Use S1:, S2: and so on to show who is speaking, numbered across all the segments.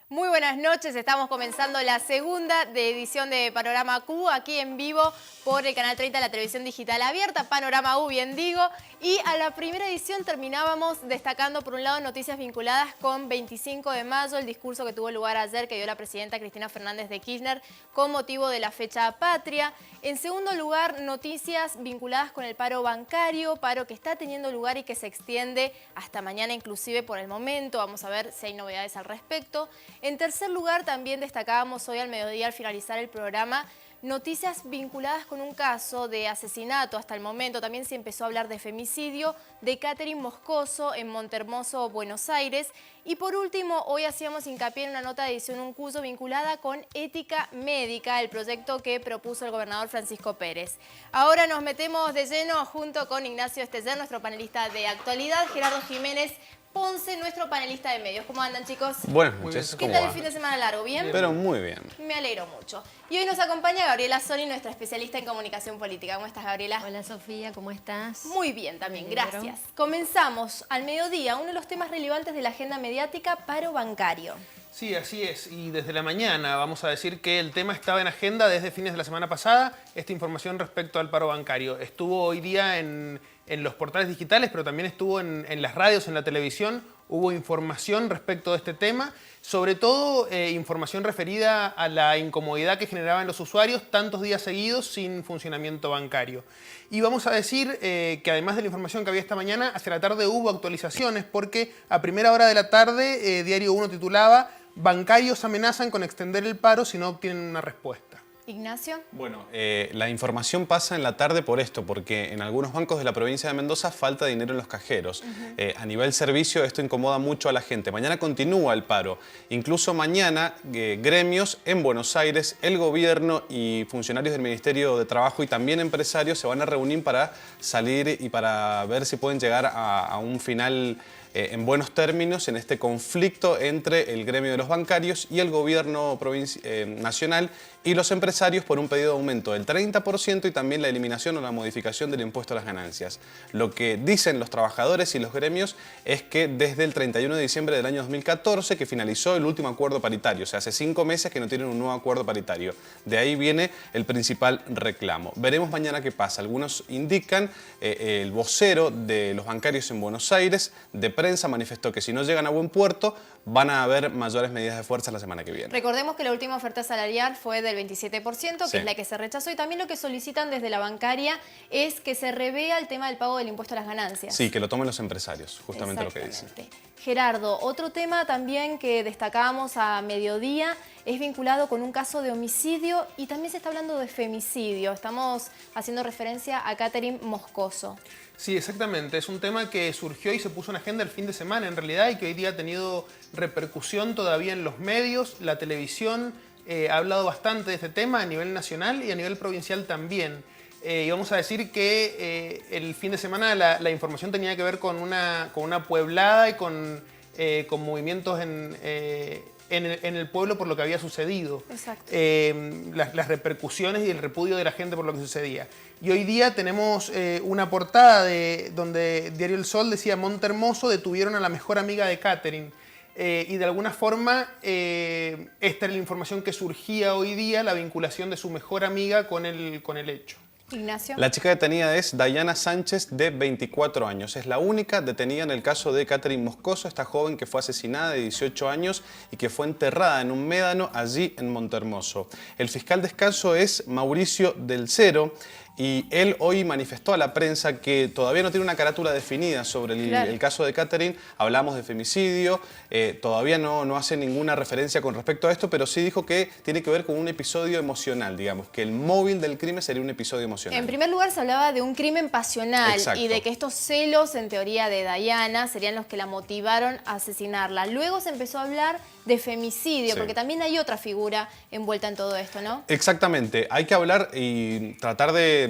S1: Muy buenas noches, estamos comenzando la segunda edición de Panorama Q, aquí en vivo por el Canal 30 de la televisión digital abierta, Panorama U, bien digo. Y a la primera edición terminábamos destacando, por un lado, noticias vinculadas con 25 de mayo, el discurso que tuvo lugar ayer, que dio la presidenta Cristina Fernández de Kirchner con motivo de la fecha patria. En segundo lugar, noticias vinculadas con el paro bancario, paro que está teniendo lugar y que se extiende hasta mañana inclusive por el momento. Vamos a ver si hay novedades al respecto. En tercer lugar, también destacábamos hoy al mediodía, al finalizar el programa, noticias vinculadas con un caso de asesinato hasta el momento. También se empezó a hablar de femicidio de Catherine Moscoso en Montermoso, Buenos Aires. Y por último, hoy hacíamos hincapié en una nota de edición Un Curso vinculada con ética médica, el proyecto que propuso el gobernador Francisco Pérez. Ahora nos metemos de lleno junto con Ignacio Esteller, nuestro panelista de actualidad, Gerardo Jiménez Ponce, nuestro panelista de medios. ¿Cómo andan, chicos?
S2: Buenas noches.
S1: ¿Qué tal el fin de semana largo? ¿Bien?
S2: Pero muy bien.
S1: Me alegro mucho. Y hoy nos acompaña Gabriela Soli, nuestra especialista en comunicación política. ¿Cómo estás, Gabriela?
S3: Hola, Sofía, ¿cómo estás?
S1: Muy bien también, gracias. Comenzamos al mediodía, uno de los temas relevantes de la agenda mediática, paro bancario.
S4: Sí, así es. Y desde la mañana vamos a decir que el tema estaba en agenda desde fines de la semana pasada. Esta información respecto al paro bancario estuvo hoy día en los portales digitales, pero también estuvo en las radios, en la televisión. Hubo información respecto de este tema, sobre todo información referida a la incomodidad que generaban los usuarios tantos días seguidos sin funcionamiento bancario. Y vamos a decir que además de la información que había esta mañana, hacia la tarde hubo actualizaciones porque a primera hora de la tarde Diario 1 titulaba "Bancarios amenazan con extender el paro si no obtienen una respuesta".
S1: Ignacio.
S2: Bueno, la información pasa en la tarde por esto, porque en algunos bancos de la provincia de Mendoza falta dinero en los cajeros. A nivel servicio esto incomoda mucho a la gente. Mañana continúa el paro. Incluso mañana gremios en Buenos Aires, el gobierno y funcionarios del Ministerio de Trabajo y también empresarios se van a reunir para salir y para ver si pueden llegar a un final en buenos términos en este conflicto entre el gremio de los bancarios y el gobierno nacional y los empresarios por un pedido de aumento del 30% y también la eliminación o la modificación del impuesto a las ganancias. Lo que dicen los trabajadores y los gremios es que desde el 31 de diciembre del año 2014, que finalizó el último acuerdo paritario, o sea, hace 5 meses que no tienen un nuevo acuerdo paritario. De ahí viene el principal reclamo. Veremos mañana qué pasa. Algunos indican, el vocero de los bancarios en Buenos Aires, de prensa, manifestó que si no llegan a buen puerto, van a haber mayores medidas de fuerza la semana que viene.
S1: Recordemos que la última oferta salarial fue del 27%, que es la que se rechazó, y también lo que solicitan desde la bancaria es que se revea el tema del pago del impuesto a las ganancias.
S2: Sí, que lo tomen los empresarios, justamente lo que dicen.
S1: Gerardo, otro tema también que destacábamos a mediodía es vinculado con un caso de homicidio y también se está hablando de femicidio. Estamos haciendo referencia a Catherine Moscoso.
S4: Sí, exactamente. Es un tema que surgió y se puso en agenda el fin de semana en realidad y que hoy día ha tenido repercusión todavía en los medios. La televisión ha hablado bastante de este tema a nivel nacional y a nivel provincial también. Y vamos a decir que el fin de semana la información tenía que ver con una pueblada y con movimientos en el pueblo por lo que había sucedido.
S1: Exacto.
S4: Las repercusiones y el repudio de la gente por lo que sucedía. Y hoy día tenemos una portada donde Diario El Sol decía: Montermoso detuvieron a la mejor amiga de Catherine. Y de alguna forma esta era la información que surgía hoy día, la vinculación de su mejor amiga con el hecho.
S1: Ignacio.
S2: La chica detenida es Dayana Sánchez, de 24 años. Es la única detenida en el caso de Catherine Moscoso, esta joven que fue asesinada de 18 años y que fue enterrada en un médano allí en Montermoso. El fiscal descanso es Mauricio Del Cero y él hoy manifestó a la prensa que todavía no tiene una carátula definida sobre el caso de Catherine. Hablamos de femicidio, todavía no hace ninguna referencia con respecto a esto, pero sí dijo que tiene que ver con un episodio emocional, digamos, que el móvil del crimen sería un episodio emocional.
S1: En primer lugar se hablaba de un crimen pasional.
S2: Exacto.
S1: Y de que estos celos, en teoría, de Diana serían los que la motivaron a asesinarla. Luego se empezó a hablar de femicidio,
S2: Sí.
S1: porque también hay otra figura envuelta en todo esto, ¿no?
S2: Exactamente, hay que hablar y tratar de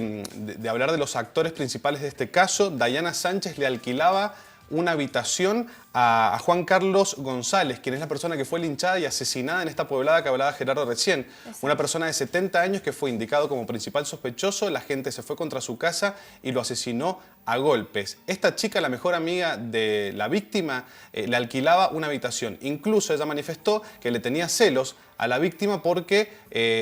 S2: hablar de los actores principales de este caso. Diana Sánchez le alquilaba una habitación a Juan Carlos González, quien es la persona que fue linchada y asesinada en esta poblada que hablaba Gerardo recién.
S1: Exacto.
S2: Una persona de 70 años que fue indicado como principal sospechoso. La gente se fue contra su casa y lo asesinó a golpes. Esta chica, la mejor amiga de la víctima, le alquilaba una habitación. Incluso ella manifestó que le tenía celos a la víctima porque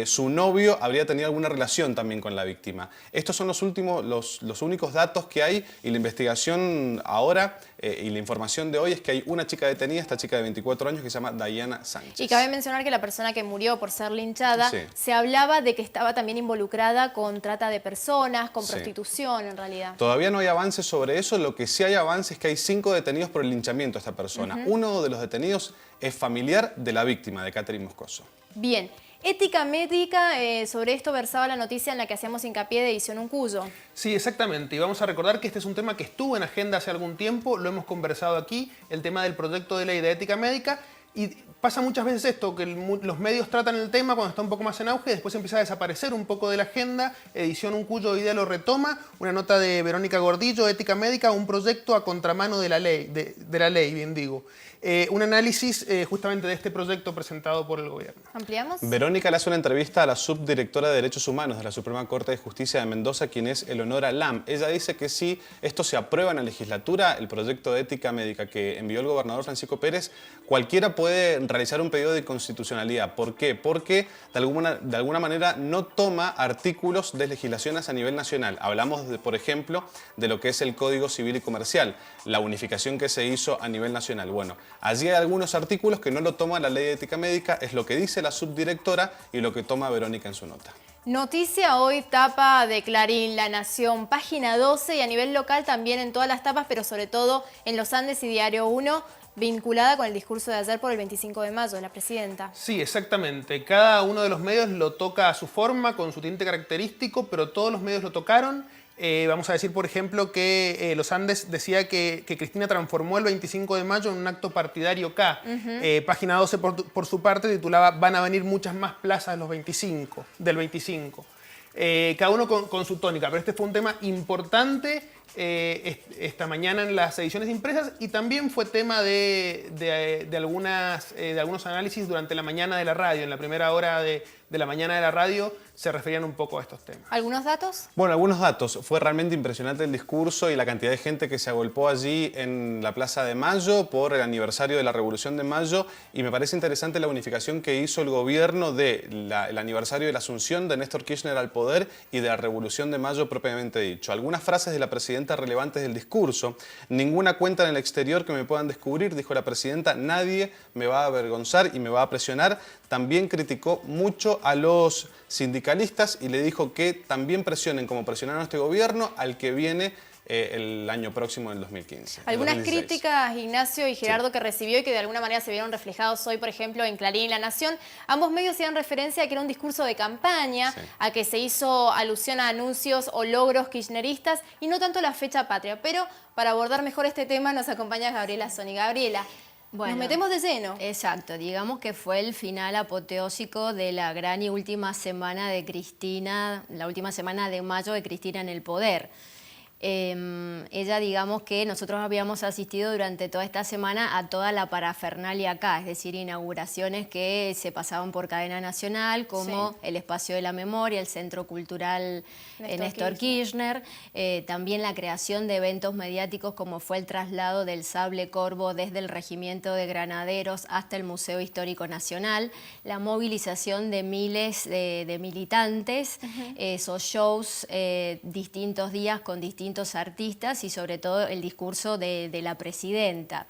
S2: su novio habría tenido alguna relación también con la víctima. Estos son los únicos datos que hay, y la investigación ahora y la información de hoy es que hay una chica detenida, esta chica de 24 años que se llama Diana Sánchez.
S1: Y cabe mencionar que la persona que murió por ser linchada,
S2: Sí.
S1: se hablaba de que estaba también involucrada con trata de personas, con
S2: Sí.
S1: prostitución en realidad.
S2: Todavía no hay avances sobre eso. Lo que sí hay avances es que hay 5 detenidos por el linchamiento de esta persona. Uno de los detenidos es familiar de la víctima, de Catherine Moscoso.
S1: Bien, ética médica, sobre esto versaba la noticia en la que hacíamos hincapié de Edición Uncuyo.
S4: Sí, exactamente. Y vamos a recordar que este es un tema que estuvo en agenda hace algún tiempo, lo hemos conversado aquí, el tema del proyecto de ley de ética médica. Y pasa muchas veces esto, que los medios tratan el tema cuando está un poco más en auge, después empieza a desaparecer un poco de la agenda. Edición Uncuyo hoy día lo retoma, una nota de Verónica Gordillo, Ética Médica, un proyecto a contramano de la ley, de la ley, bien digo. Un análisis justamente de este proyecto presentado por el gobierno.
S1: ¿Ampliamos?
S2: Verónica le hace una entrevista a la subdirectora de Derechos Humanos de la Suprema Corte de Justicia de Mendoza, quien es Eleonora Lam. Ella dice que si esto se aprueba en la legislatura, el proyecto de ética médica que envió el gobernador Francisco Pérez, cualquiera puede realizar un pedido de inconstitucionalidad. ¿Por qué? Porque de alguna manera no toma artículos de legislaciones a nivel nacional. Hablamos, por ejemplo, de lo que es el Código Civil y Comercial, la unificación que se hizo a nivel nacional. Bueno, allí hay algunos artículos que no lo toma la ley de ética médica, es lo que dice la subdirectora y lo que toma Verónica en su nota.
S1: Noticia hoy, tapa de Clarín, La Nación, página 12 y a nivel local también en todas las tapas, pero sobre todo en Los Andes y Diario 1, vinculada con el discurso de ayer por el 25 de mayo de la presidenta.
S4: Sí, exactamente. Cada uno de los medios lo toca a su forma, con su tinte característico, pero todos los medios lo tocaron. Vamos a decir, por ejemplo, que Los Andes decía que Cristina transformó el 25 de mayo en un acto partidario acá. Página 12, por su parte, titulaba "Van a venir muchas más plazas del 25". Cada uno con su tónica, pero este fue un tema importante esta mañana en las ediciones impresas, y también fue tema de algunos análisis durante la mañana de la radio. En la primera hora de la mañana de la radio se referían un poco a estos temas.
S1: ¿Algunos datos?
S2: Bueno, algunos datos. Fue realmente impresionante el discurso y la cantidad de gente que se agolpó allí en la Plaza de Mayo por el aniversario de la Revolución de Mayo, y me parece interesante la unificación que hizo el gobierno del aniversario de la asunción de Néstor Kirchner al poder y de la Revolución de Mayo propiamente dicho. Algunas frases de la presidenta relevantes del discurso: "Ninguna cuenta en el exterior que me puedan descubrir", dijo la presidenta, "nadie me va a avergonzar y me va a presionar". También criticó mucho a los sindicalistas y le dijo que también presionen, como presionaron a este gobierno, al que viene el año próximo, en el 2015.
S1: Algunas
S2: 2016.
S1: críticas, Ignacio y Gerardo,
S2: Sí,
S1: que recibió y que de alguna manera se vieron reflejados hoy, por ejemplo, en Clarín y La Nación. Ambos medios hacían referencia a que era un discurso de campaña,
S2: sí,
S1: a que se hizo alusión a anuncios o logros kirchneristas y no tanto la fecha patria. Pero para abordar mejor este tema nos acompaña Gabriela Soni. Gabriela,
S3: Bueno,
S1: nos metemos de lleno.
S3: Exacto, digamos que fue el final apoteósico de la gran y última semana de Cristina, la última semana de mayo de Cristina en el poder. Ella, digamos que nosotros habíamos asistido durante toda esta semana a toda la parafernalia acá, es decir, inauguraciones que se pasaban por cadena nacional, como
S1: Sí.
S3: el Espacio de la Memoria, el Centro Cultural Néstor Kirchner, también la creación de eventos mediáticos como fue el traslado del Sable Corvo desde el Regimiento de Granaderos hasta el Museo Histórico Nacional, la movilización de miles de militantes, esos shows distintos días con distintos artistas y sobre todo el discurso de la presidenta.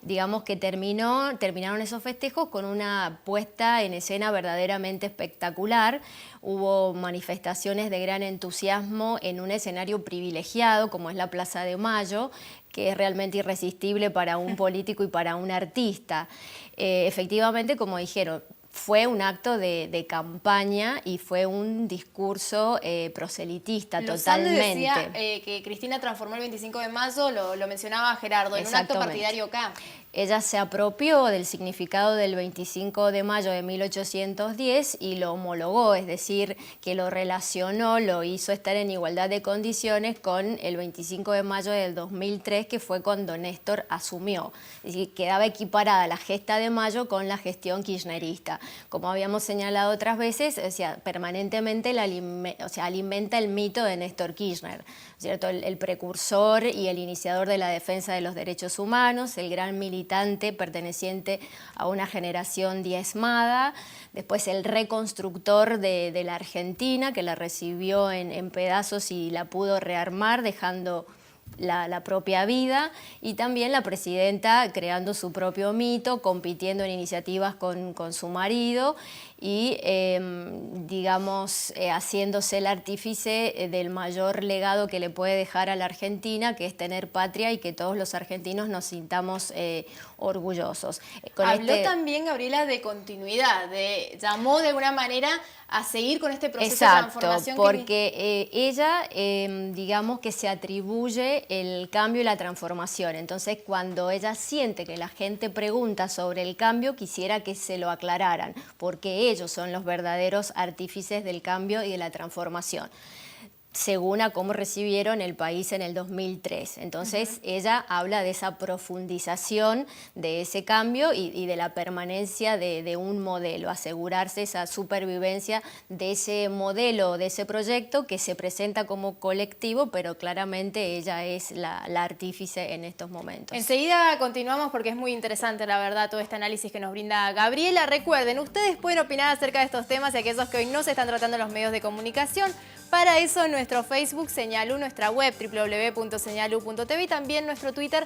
S3: digamos que terminaron esos festejos con una puesta en escena verdaderamente espectacular. Hubo manifestaciones de gran entusiasmo en un escenario privilegiado como es la Plaza de Mayo, que es realmente irresistible para un político y para un artista. Efectivamente, como dijeron, fue un acto de campaña y fue un discurso proselitista totalmente.
S1: Decía que Cristina transformó el 25 de mayo, lo mencionaba Gerardo, en un acto partidario acá.
S3: Ella se apropió del significado del 25 de mayo de 1810 y lo homologó, es decir, que lo relacionó, lo hizo estar en igualdad de condiciones con el 25 de mayo del 2003, que fue cuando Néstor asumió. Es decir, quedaba equiparada la gesta de mayo con la gestión kirchnerista. Como habíamos señalado otras veces, o sea, permanentemente alimenta el mito de Néstor Kirchner, ¿cierto? El precursor y el iniciador de la defensa de los derechos humanos, el gran militante perteneciente a una generación diezmada, después el reconstructor de la Argentina, que la recibió en pedazos y la pudo rearmar dejando la propia vida, y también la presidenta creando su propio mito, compitiendo en iniciativas con su marido y, digamos, haciéndose el artífice del mayor legado que le puede dejar a la Argentina, que es tener patria y que todos los argentinos nos sintamos orgullosos.
S1: Habló también, Gabriela, de continuidad, llamó de alguna manera a seguir con este proceso de transformación.
S3: Porque ella, digamos que se atribuye el cambio y la transformación. Entonces, cuando ella siente que la gente pregunta sobre el cambio, quisiera que se lo aclararan, porque ellos son los verdaderos artífices del cambio y de la transformación, según a cómo recibieron el país en el 2003. Entonces, ella habla de esa profundización de ese cambio y de la permanencia de un modelo, asegurarse esa supervivencia de ese modelo, de ese proyecto que se presenta como colectivo, pero claramente ella es la artífice en estos momentos.
S1: Enseguida continuamos porque es muy interesante, la verdad, todo este análisis que nos brinda Gabriela. Recuerden, ustedes pueden opinar acerca de estos temas y aquellos que hoy no se están tratando en los medios de comunicación. Para eso, nuestro Facebook Señalú, nuestra web www.señalu.tv y también nuestro Twitter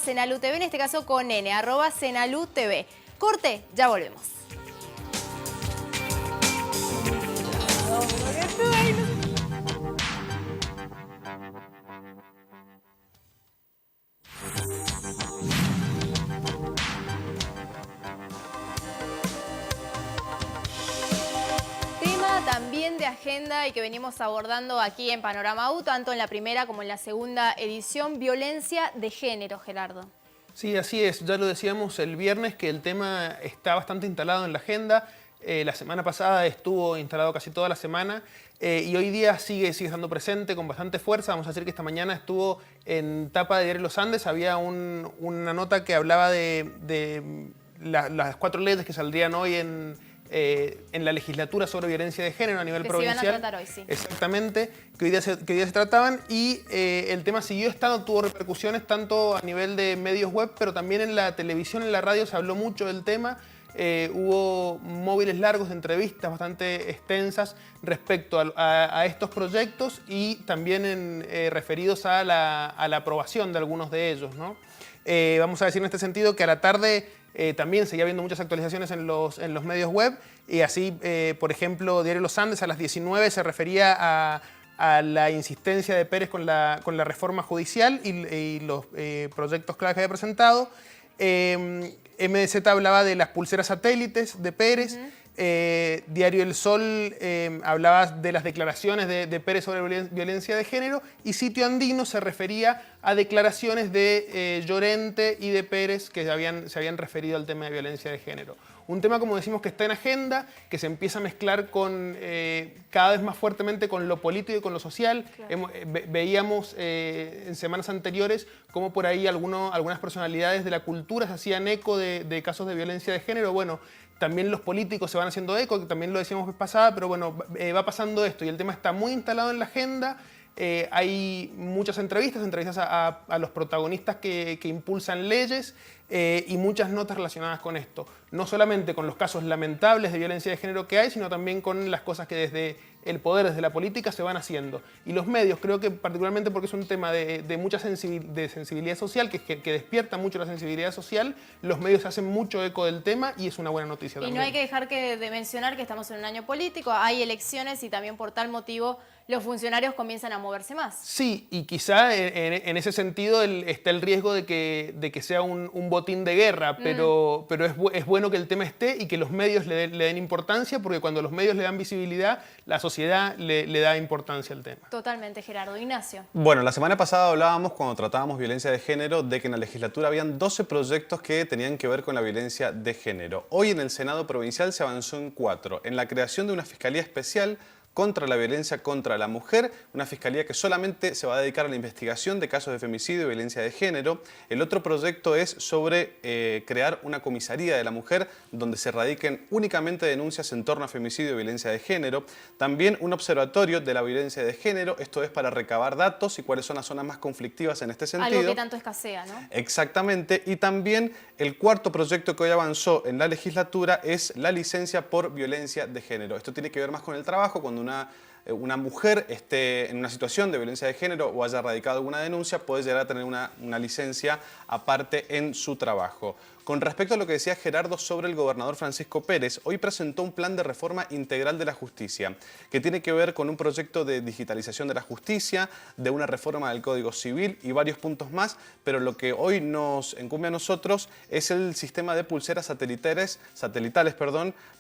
S1: @senalutv, en este caso con N, @senalutv. Corte, ya volvemos. También de agenda y que venimos abordando aquí en Panorama U, tanto en la primera como en la segunda edición, violencia de género, Gerardo.
S4: Sí, así es. Ya lo decíamos el viernes que el tema está bastante instalado en la agenda. La semana pasada estuvo instalado casi toda la semana y hoy día sigue estando presente con bastante fuerza. Vamos a decir que esta mañana estuvo en tapa de Diario Los Andes. Había una nota que hablaba de las 4 leyes que saldrían hoy en la legislatura sobre violencia de género a nivel provincial.
S1: Se iban a tratar hoy, sí.
S4: Exactamente, que hoy día se trataban y el tema siguió estando, tuvo repercusiones tanto a nivel de medios web, pero también en la televisión, en la radio se habló mucho del tema. Hubo móviles largos de entrevistas bastante extensas respecto a estos proyectos y también referidos a la aprobación de algunos de ellos, ¿no? Vamos a decir en este sentido que a la tarde también seguía habiendo muchas actualizaciones en los medios web y así, por ejemplo, Diario Los Andes a las 19 se refería a la insistencia de Pérez con la reforma judicial y los proyectos clave que había presentado. MDZ hablaba de las pulseras satélites de Pérez. Diario El Sol hablaba de las declaraciones de Pérez sobre violencia de género y Sitio Andino se refería a declaraciones de Llorente y de Pérez que se habían referido al tema de violencia de género. Un tema, como decimos, que está en agenda, que se empieza a mezclar cada vez más fuertemente con lo político y con lo social. Claro. Veíamos en semanas anteriores cómo por ahí algunas personalidades de la cultura se hacían eco de casos de violencia de género. Bueno, también los políticos se van haciendo eco, que también lo decíamos vez pasada, pero bueno, va pasando esto y el tema está muy instalado en la agenda. Hay muchas entrevistas a los protagonistas que impulsan leyes y muchas notas relacionadas con esto. No solamente con los casos lamentables de violencia de género que hay, sino también con las cosas que desde el poder, desde la política, se van haciendo. Y los medios, creo que particularmente porque es un tema de mucha sensibilidad social, que despierta mucho la sensibilidad social, los medios hacen mucho eco del tema y es una buena noticia también.
S1: Y no hay que dejar de mencionar que estamos en un año político, hay elecciones y también por tal motivo los funcionarios comienzan a moverse más.
S4: Sí, y quizá en ese sentido está el riesgo de que sea un botín de guerra, pero es bueno que el tema esté y que los medios le den importancia, porque cuando los medios le dan visibilidad, la sociedad le da importancia al tema.
S1: Totalmente, Gerardo. Ignacio.
S2: Bueno, la semana pasada hablábamos, cuando tratábamos violencia de género, de que en la legislatura habían 12 proyectos que tenían que ver con la violencia de género. Hoy en el Senado Provincial se avanzó en 4, en la creación de una fiscalía especial contra la violencia contra la mujer, una fiscalía que solamente se va a dedicar a la investigación de casos de femicidio y violencia de género. El otro proyecto es sobre crear una comisaría de la mujer donde se radiquen únicamente denuncias en torno a femicidio y violencia de género. También un observatorio de la violencia de género, esto es para recabar datos y cuáles son las zonas más conflictivas en este sentido.
S1: Algo que tanto escasea, ¿no?
S2: Exactamente, y también el cuarto proyecto que hoy avanzó en la legislatura es la licencia por violencia de género. Esto tiene que ver más con el trabajo, cuando una mujer esté en una situación de violencia de género o haya radicado alguna denuncia, puede llegar a tener una licencia aparte en su trabajo. Con respecto a lo que decía Gerardo sobre el gobernador Francisco Pérez, hoy presentó un plan de reforma integral de la justicia, que tiene que ver con un proyecto de digitalización de la justicia, de una reforma del Código Civil y varios puntos más, pero lo que hoy nos incumbe a nosotros es el sistema de pulseras satelitales,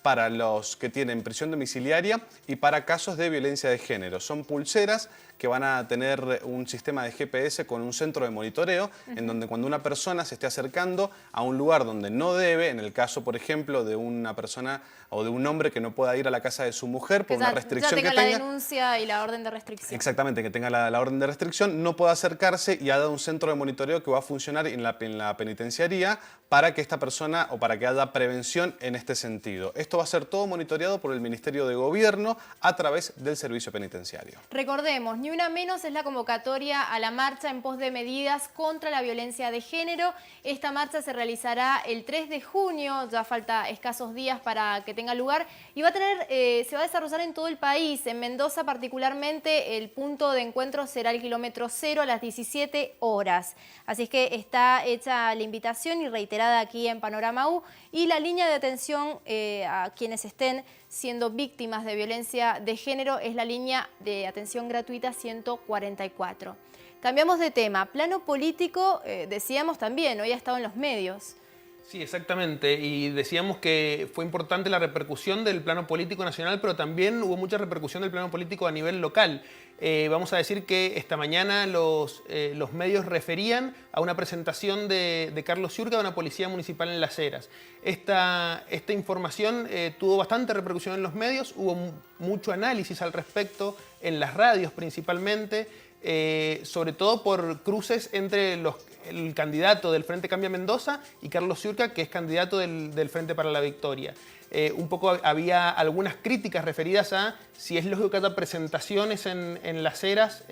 S2: para los que tienen prisión domiciliaria y para casos de violencia de género. Son pulseras que van a tener un sistema de GPS con un centro de monitoreo, en donde cuando una persona se esté acercando a un lugar donde no debe, en el caso, por ejemplo, de una persona o de un hombre que no pueda ir a la casa de su mujer por una restricción que tenga.
S1: La denuncia y la orden de restricción.
S2: Exactamente, que tenga la orden de restricción, no pueda acercarse y haya un centro de monitoreo que va a funcionar en la penitenciaría para que esta persona o para que haya prevención en este sentido. Esto va a ser todo monitoreado por el Ministerio de Gobierno a través del Servicio Penitenciario.
S1: Recordemos, Ni Una Menos es la convocatoria a la marcha en pos de medidas contra la violencia de género. Esta marcha se realizará el 3 de junio, ya falta escasos días para que tenga lugar, y se va a desarrollar en todo el país. En Mendoza particularmente el punto de encuentro será el kilómetro 0 a las 17 horas. Así es que está hecha la invitación y reiterada aquí en Panorama U, y la línea de atención a quienes estén siendo víctimas de violencia de género es la línea de atención gratuita 144. Cambiamos de tema. Plano político, decíamos también, hoy ha estado en los medios.
S4: Sí, exactamente. Y decíamos que fue importante la repercusión del plano político nacional, pero también hubo mucha repercusión del plano político a nivel local. Vamos a decir que esta mañana los medios referían a una presentación de Carlos Ciurca, de una policía municipal en Las Heras. Esta información tuvo bastante repercusión en los medios, hubo mucho análisis al respecto, en las radios principalmente, sobre todo por cruces entre el candidato del Frente Cambia Mendoza y Carlos Ciurca, que es candidato del Frente para la Victoria. Un poco había algunas críticas referidas a si es lógico que haya presentaciones en Las Heras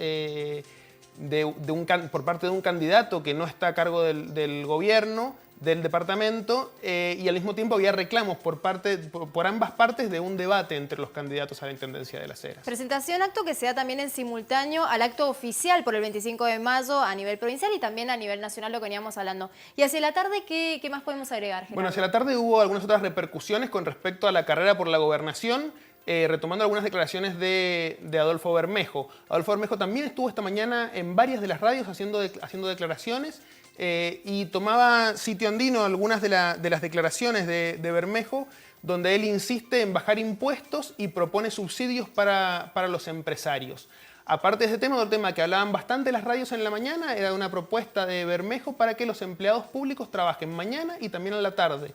S4: por parte de un candidato que no está a cargo del gobierno, del departamento, y al mismo tiempo había reclamos por ambas partes de un debate entre los candidatos a la Intendencia de Las Heras.
S1: Presentación, acto que se da también en simultáneo al acto oficial por el 25 de mayo a nivel provincial y también a nivel nacional, lo que veníamos hablando. Y hacia la tarde, ¿qué más podemos agregar, Gerardo?
S4: Bueno, hacia la tarde hubo algunas otras repercusiones con respecto a la carrera por la gobernación, retomando algunas declaraciones de Adolfo Bermejo. Adolfo Bermejo también estuvo esta mañana en varias de las radios haciendo declaraciones, y tomaba sitio andino algunas de las declaraciones de Bermejo, donde él insiste en bajar impuestos y propone subsidios para los empresarios. Aparte de ese tema, otro tema que hablaban bastante las radios en la mañana era una propuesta de Bermejo para que los empleados públicos trabajen mañana y también en la tarde.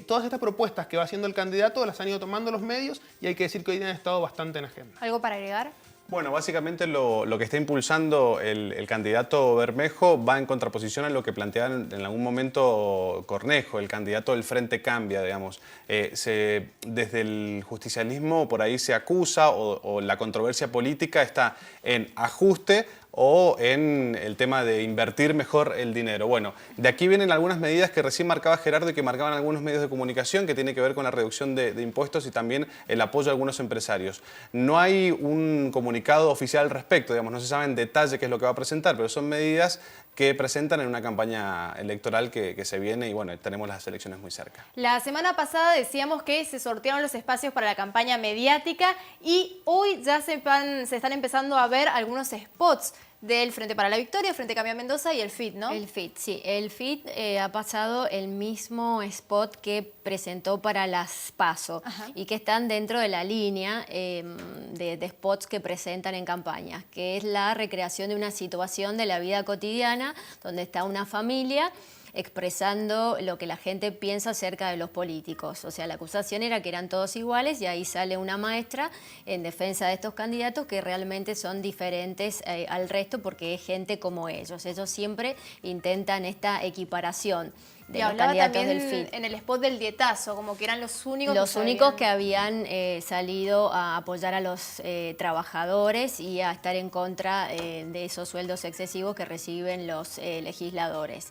S4: Todas estas propuestas que va haciendo el candidato las han ido tomando los medios y hay que decir que hoy han estado bastante en agenda.
S1: ¿Algo para agregar?
S2: Bueno, básicamente lo que está impulsando el candidato Bermejo va en contraposición a lo que planteaba en algún momento Cornejo, el candidato del Frente Cambia, digamos. Desde el justicialismo por ahí se acusa o la controversia política está en ajuste o en el tema de invertir mejor el dinero. Bueno, de aquí vienen algunas medidas que recién marcaba Gerardo y que marcaban algunos medios de comunicación que tiene que ver con la reducción de impuestos y también el apoyo a algunos empresarios. No hay un comunicado oficial al respecto, digamos, no se sabe en detalle qué es lo que va a presentar, pero son medidas que presentan en una campaña electoral que se viene y bueno, tenemos las elecciones muy cerca.
S1: La semana pasada decíamos que se sortearon los espacios para la campaña mediática y hoy ya se están empezando a ver algunos spots del Frente para la Victoria, Frente Cambia Mendoza y el FIT, ¿no?
S3: El FIT, sí. El FIT ha pasado el mismo spot que presentó para las PASO. Ajá. Y que están dentro de la línea de spots que presentan en campañas, que es la recreación de una situación de la vida cotidiana donde está una familia expresando lo que la gente piensa acerca de los políticos. O sea, la acusación era que eran todos iguales y ahí sale una maestra en defensa de estos candidatos que realmente son diferentes al resto porque es gente como ellos. Ellos siempre intentan esta equiparación de los candidatos del FIT.
S1: En el spot del dietazo, como que eran los
S3: únicos que habían salido a apoyar a los trabajadores y a estar en contra de esos sueldos excesivos que reciben los legisladores.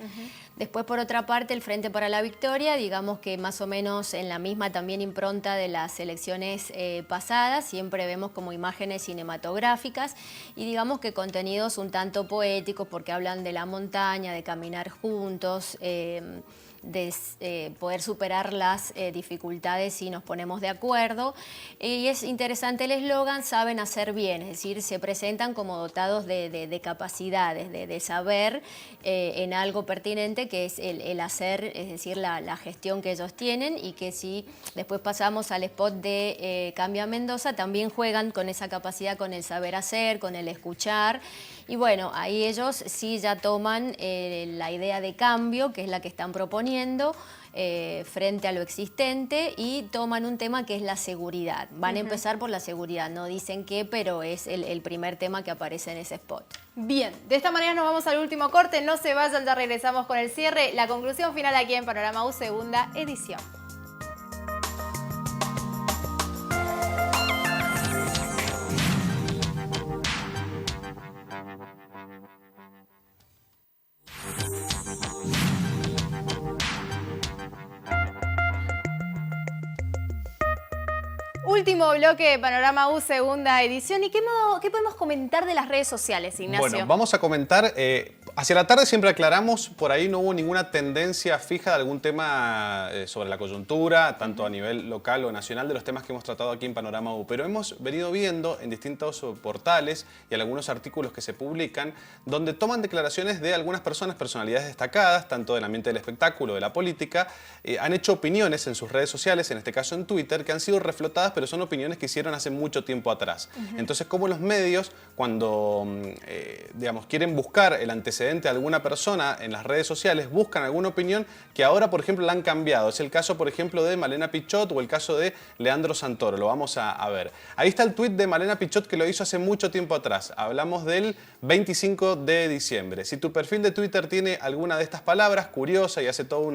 S3: Después, por otra parte, el Frente para la Victoria, digamos que más o menos en la misma también impronta de las elecciones pasadas, siempre vemos como imágenes cinematográficas y digamos que contenidos un tanto poéticos porque hablan de la montaña, de caminar juntos, de poder superar las dificultades si nos ponemos de acuerdo. Y es interesante el eslogan, saben hacer bien, es decir, se presentan como dotados de capacidades, de saber en algo pertinente que es el hacer, es decir, la gestión que ellos tienen y que si después pasamos al spot de Cambia Mendoza, también juegan con esa capacidad, con el saber hacer, con el escuchar. Y bueno, ahí ellos sí ya toman la idea de cambio, que es la que están proponiendo, frente a lo existente y toman un tema que es la seguridad. Van a empezar por la seguridad, no dicen qué, pero es el primer tema que aparece en ese spot.
S1: Bien, de esta manera nos vamos al último corte, no se vayan, ya regresamos con el cierre, la conclusión final aquí en Panorama U, segunda edición. Último bloque de Panorama U, segunda edición. ¿Y qué podemos comentar de las redes sociales, Ignacio?
S2: Bueno, vamos a comentar, hacia la tarde siempre aclaramos, por ahí no hubo ninguna tendencia fija de algún tema sobre la coyuntura, tanto a nivel local o nacional, de los temas que hemos tratado aquí en Panorama U, pero hemos venido viendo en distintos portales y en algunos artículos que se publican, donde toman declaraciones de algunas personalidades destacadas, tanto del ambiente del espectáculo, de la política, han hecho opiniones en sus redes sociales, en este caso en Twitter, que han sido reflotadas, pero son opiniones que hicieron hace mucho tiempo atrás. Entonces, como los medios, cuando digamos, quieren buscar el antecedente de alguna persona en las redes sociales, buscan alguna opinión que ahora, por ejemplo, la han cambiado. Es el caso, por ejemplo, de Malena Pichot o el caso de Leandro Santoro. Lo vamos a ver. Ahí está el tuit de Malena Pichot que lo hizo hace mucho tiempo atrás. Hablamos del 25 de diciembre. Si tu perfil de Twitter tiene alguna de estas palabras, curiosa y hace todo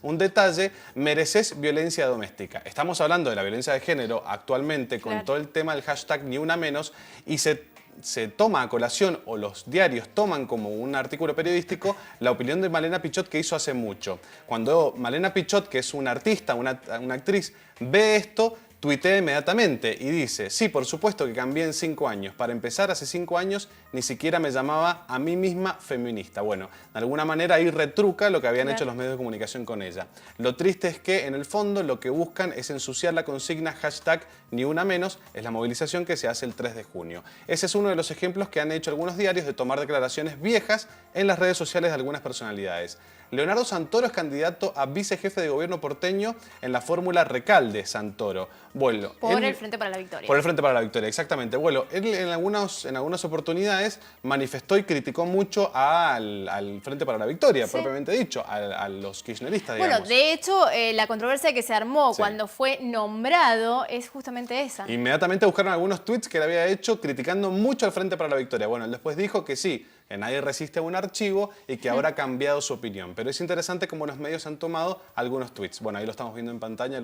S2: un detalle, mereces violencia doméstica. Estamos hablando de la violencia de género actualmente con todo el tema del hashtag Ni Una Menos y se toma a colación, o los diarios toman como un artículo periodístico, la opinión de Malena Pichot que hizo hace mucho. Cuando Malena Pichot, que es una artista, una actriz, ve esto, tuitea inmediatamente y dice: sí, por supuesto que cambié en 5 años. Para empezar, hace 5 años ni siquiera me llamaba a mí misma feminista. Bueno, de alguna manera ahí retruca lo que habían hecho los medios de comunicación con ella. Lo triste es que en el fondo lo que buscan es ensuciar la consigna hashtag Ni Una Menos, es la movilización que se hace el 3 de junio. Ese es uno de los ejemplos que han hecho algunos diarios de tomar declaraciones viejas en las redes sociales de algunas personalidades. Leonardo Santoro es candidato a vicejefe de gobierno porteño en la fórmula Recalde-Santoro. Bueno,
S1: Por el Frente para la Victoria.
S2: Por el Frente para la Victoria, exactamente. Bueno, él en algunas oportunidades manifestó y criticó mucho al Frente para la Victoria,
S1: Sí.
S2: propiamente dicho, a los kirchneristas, digamos.
S1: Bueno, de hecho, la controversia que se armó
S2: Sí.
S1: cuando fue nombrado es justamente esa.
S2: Inmediatamente buscaron algunos tweets que él había hecho criticando mucho al Frente para la Victoria. Bueno, él después dijo que sí, que nadie resiste a un archivo y que ahora ha cambiado su opinión. Pero es interesante cómo los medios han tomado algunos tweets. Bueno, ahí lo estamos viendo en pantalla,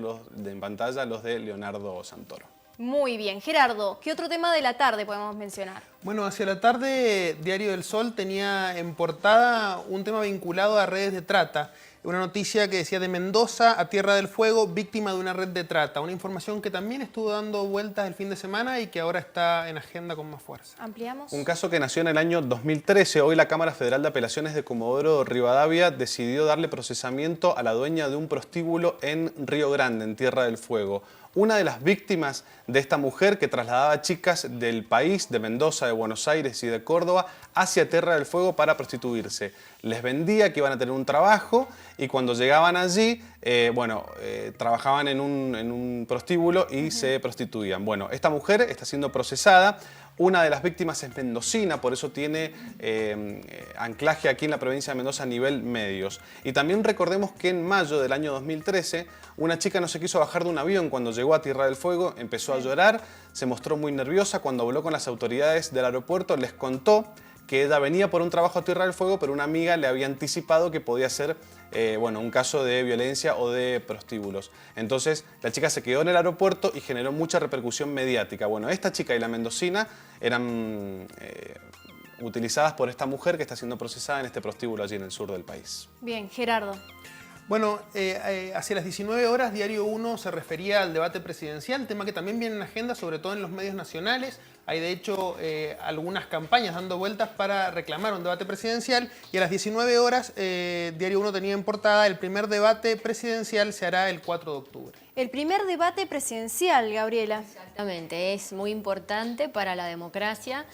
S2: los de Leonardo Santoro.
S1: Muy bien. Gerardo, ¿qué otro tema de la tarde podemos mencionar?
S4: Bueno, hacia la tarde, Diario del Sol tenía en portada un tema vinculado a redes de trata. Una noticia que decía de Mendoza a Tierra del Fuego, víctima de una red de trata. Una información que también estuvo dando vueltas el fin de semana y que ahora está en agenda con más fuerza.
S1: ¿Ampliamos?
S2: Un caso que nació en el año 2013. Hoy la Cámara Federal de Apelaciones de Comodoro Rivadavia decidió darle procesamiento a la dueña de un prostíbulo en Río Grande, en Tierra del Fuego. Una de las víctimas de esta mujer que trasladaba chicas del país, de Mendoza, de Buenos Aires y de Córdoba, hacia Tierra del Fuego para prostituirse. Les vendía que iban a tener un trabajo y cuando llegaban allí, trabajaban en un prostíbulo y se prostituían. Bueno, esta mujer está siendo procesada. Una de las víctimas es mendocina, por eso tiene anclaje aquí en la provincia de Mendoza a nivel medios. Y también recordemos que en mayo del año 2013, una chica no se quiso bajar de un avión cuando llegó a Tierra del Fuego, empezó a llorar, se mostró muy nerviosa. Cuando habló con las autoridades del aeropuerto, les contó que ella venía por un trabajo a Tierra del Fuego, pero una amiga le había anticipado que podía ser un caso de violencia o de prostíbulos. Entonces la chica se quedó en el aeropuerto y generó mucha repercusión mediática. Bueno, esta chica y la mendocina eran utilizadas por esta mujer que está siendo procesada en este prostíbulo allí en el sur del país.
S1: Bien, Gerardo.
S4: Bueno, hacia las 19 horas, Diario 1 se refería al debate presidencial, tema que también viene en agenda, sobre todo en los medios nacionales. Hay, de hecho, algunas campañas dando vueltas para reclamar un debate presidencial. Y a las 19 horas, Diario 1 tenía en portada: el primer debate presidencial se hará el 4 de octubre.
S1: El primer debate presidencial, Gabriela.
S3: Exactamente, es muy importante para la democracia.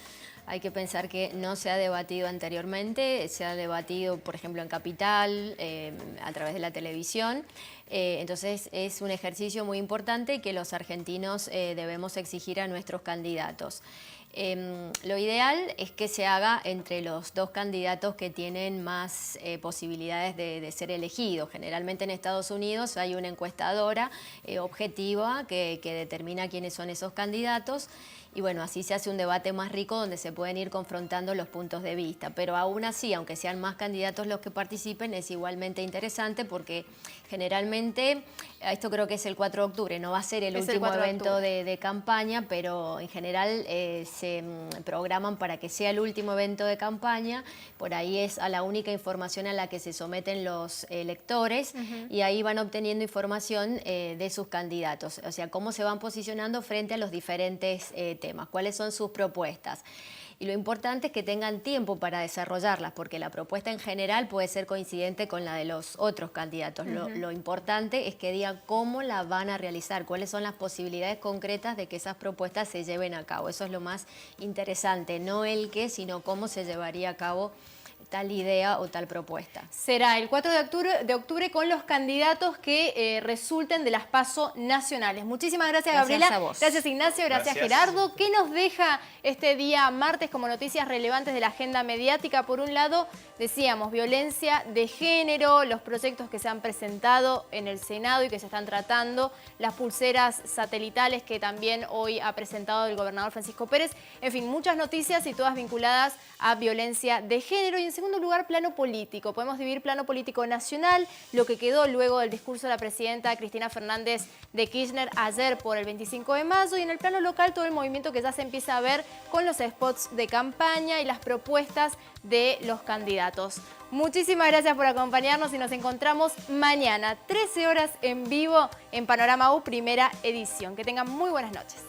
S3: Hay que pensar que no se ha debatido anteriormente, se ha debatido, por ejemplo, en Capital, a través de la televisión. Entonces es un ejercicio muy importante que los argentinos debemos exigir a nuestros candidatos. Lo ideal es que se haga entre los dos candidatos que tienen más posibilidades de ser elegidos. Generalmente en Estados Unidos hay una encuestadora objetiva que determina quiénes son esos candidatos. Y bueno, así se hace un debate más rico donde se pueden ir confrontando los puntos de vista. Pero aún así, aunque sean más candidatos los que participen, es igualmente interesante porque generalmente, esto creo que es el 4 de octubre, no va a ser el último evento de campaña, pero en general se programan para que sea el último evento de campaña. Por ahí es a la única información a la que se someten los electores y ahí van obteniendo información de sus candidatos. O sea, cómo se van posicionando frente a los diferentes temas, cuáles son sus propuestas. Y lo importante es que tengan tiempo para desarrollarlas, porque la propuesta en general puede ser coincidente con la de los otros candidatos. Lo importante es que digan cómo la van a realizar, cuáles son las posibilidades concretas de que esas propuestas se lleven a cabo. Eso es lo más interesante, no el qué, sino cómo se llevaría a cabo tal idea o tal propuesta.
S1: Será el 4 de octubre con los candidatos que resulten de las PASO nacionales. Muchísimas gracias, Gabriela.
S3: A vos.
S1: Gracias, Ignacio. Gracias, Gerardo. ¿Qué nos deja este día martes como noticias relevantes de la agenda mediática? Por un lado, decíamos, violencia de género, los proyectos que se han presentado en el Senado y que se están tratando, las pulseras satelitales que también hoy ha presentado el gobernador Francisco Pérez. En fin, muchas noticias y todas vinculadas a violencia de género. Y en segundo lugar, plano político. Podemos dividir plano político nacional, lo que quedó luego del discurso de la presidenta Cristina Fernández de Kirchner ayer por el 25 de mayo, y en el plano local todo el movimiento que ya se empieza a ver con los spots de campaña y las propuestas de los candidatos. Muchísimas gracias por acompañarnos y nos encontramos mañana, 13 horas en vivo en Panorama U, primera edición. Que tengan muy buenas noches.